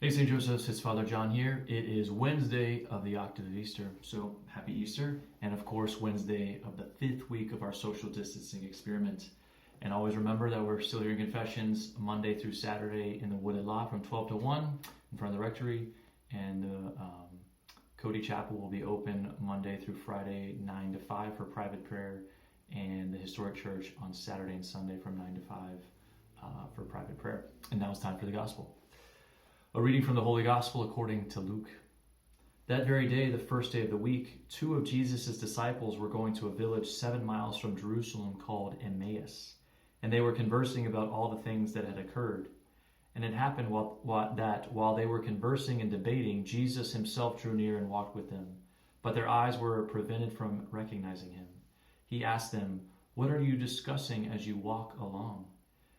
Hey St. Joseph's, it's Father John here. It is Wednesday of the octave of Easter, so happy Easter. And of course, Wednesday of the 5th week of our social distancing experiment. And always remember that we're still hearing confessions Monday through Saturday in the Wooded Lot from 12 to 1 in front of the rectory. And the Cody Chapel will be open Monday through Friday, 9 to 5 for private prayer. And the Historic Church on Saturday and Sunday from 9 to 5 for private prayer. And now it's time for the Gospel. A reading from the Holy Gospel according to Luke. That very day, the first day of the week, 2 of Jesus' disciples were going to a village 7 miles from Jerusalem called Emmaus, and they were conversing about all the things that had occurred. And it happened while they were conversing and debating, Jesus himself drew near and walked with them, but their eyes were prevented from recognizing him. He asked them, "What are you discussing as you walk along?"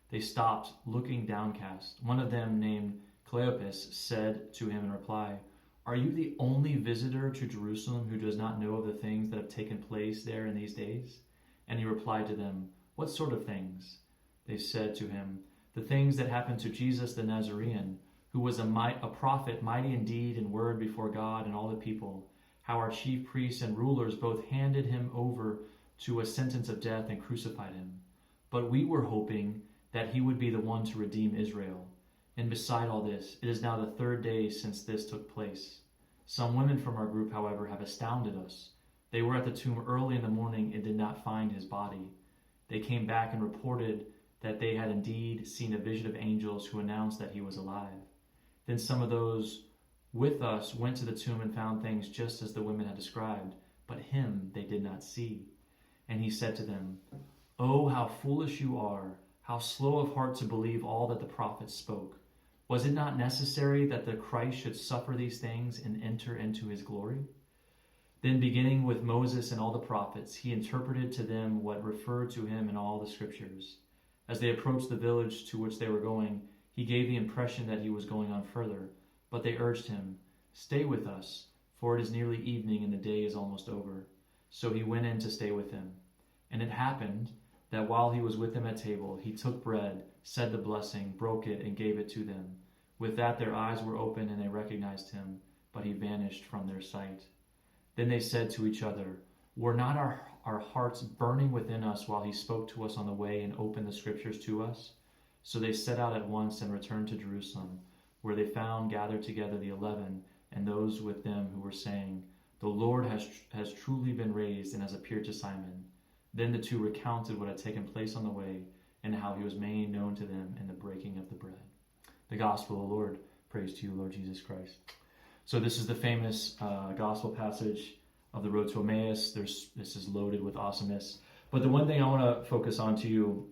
They stopped, looking downcast. One of them, named Cleopas, said to him in reply, "Are you the only visitor to Jerusalem who does not know of the things that have taken place there in these days?" And he replied to them, "What sort of things?" They said to him, "The things that happened to Jesus the Nazarene, who was a prophet, mighty in deed and word before God and all the people, how our chief priests and rulers both handed him over to a sentence of death and crucified him. But we were hoping that he would be the one to redeem Israel. And beside all this, it is now the 3rd day since this took place. Some women from our group, however, have astounded us. They were at the tomb early in the morning and did not find his body. They came back and reported that they had indeed seen a vision of angels who announced that he was alive. Then some of those with us went to the tomb and found things just as the women had described, but him they did not see." And he said to them, "Oh, how foolish you are, how slow of heart to believe all that the prophets spoke. Was it not necessary that the Christ should suffer these things and enter into his glory?" Then, beginning with Moses and all the prophets, he interpreted to them what referred to him in all the scriptures. As they approached the village to which they were going, he gave the impression that he was going on further, but they urged him, "Stay with us, for it is nearly evening and the day is almost over." So he went in to stay with them. And it happened that while he was with them at table, he took bread, said the blessing, broke it, and gave it to them. With that their eyes were opened and they recognized him, but he vanished from their sight. Then they said to each other, "Were not our hearts burning within us while he spoke to us on the way and opened the scriptures to us?" So they set out at once and returned to Jerusalem, where they found gathered together the 11 and those with them who were saying, "The Lord has truly been raised and has appeared to Simon." Then the 2 recounted what had taken place on the way and how he was made known to them in the breaking of the bread. The Gospel of the Lord. Praise to you, Lord Jesus Christ. So this is the famous Gospel passage of the road to Emmaus. This is loaded with awesomeness. But the one thing I want to focus on to you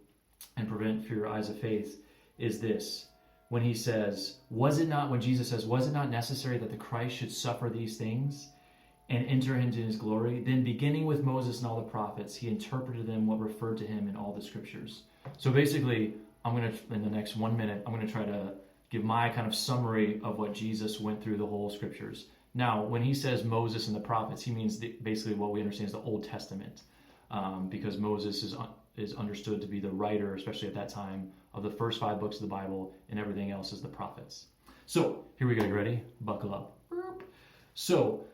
and prevent for your eyes of faith is this. When he says, when Jesus says, "Was it not necessary that the Christ should suffer these things and enter into his glory?" Then, beginning with Moses and all the prophets, he interpreted them what referred to him in all the scriptures. So basically, in the next 1 minute, I'm going to try to give my kind of summary of what Jesus went through the whole scriptures. Now, when he says Moses and the prophets, he means basically what we understand as the Old Testament, because Moses is understood to be the writer, especially at that time, of the first 5 books of the Bible, and everything else is the prophets. So here we go. You ready? Buckle up. So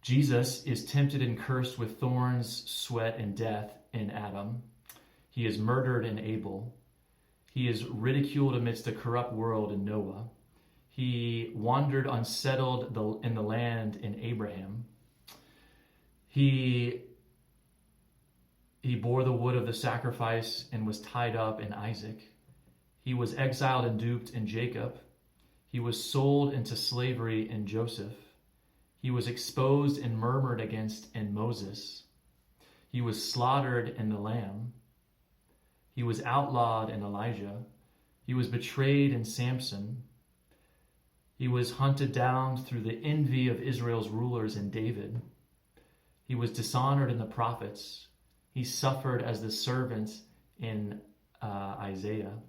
Jesus is tempted and cursed with thorns, sweat, and death in Adam. He is murdered in Abel. He is ridiculed amidst a corrupt world in Noah. He wandered unsettled in the land in Abraham. He bore the wood of the sacrifice and was tied up in Isaac. He was exiled and duped in Jacob. He was sold into slavery in Joseph. He was exposed and murmured against in Moses. He was slaughtered in the Lamb. He was outlawed in Elijah. He was betrayed in Samson. He was hunted down through the envy of Israel's rulers in David. He was dishonored in the prophets. He suffered as the servant in Isaiah.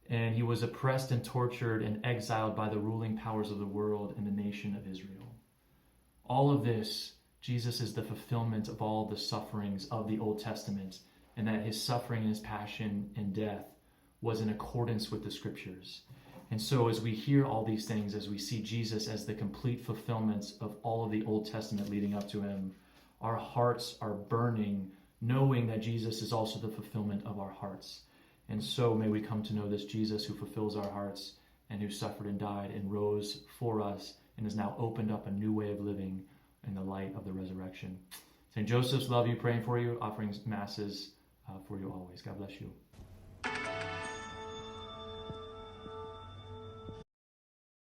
And he was oppressed and tortured and exiled by the ruling powers of the world and the nation of Israel. All of this, Jesus is the fulfillment of all the sufferings of the Old Testament, and that his suffering and his passion and death was in accordance with the scriptures. And so as we hear all these things, as we see Jesus as the complete fulfillment of all of the Old Testament leading up to him, our hearts are burning, knowing that Jesus is also the fulfillment of our hearts. And so may we come to know this Jesus who fulfills our hearts and who suffered and died and rose for us and has now opened up a new way of living in the light of the resurrection. St. Joseph's love you, praying for you, offering masses for you always. God bless you.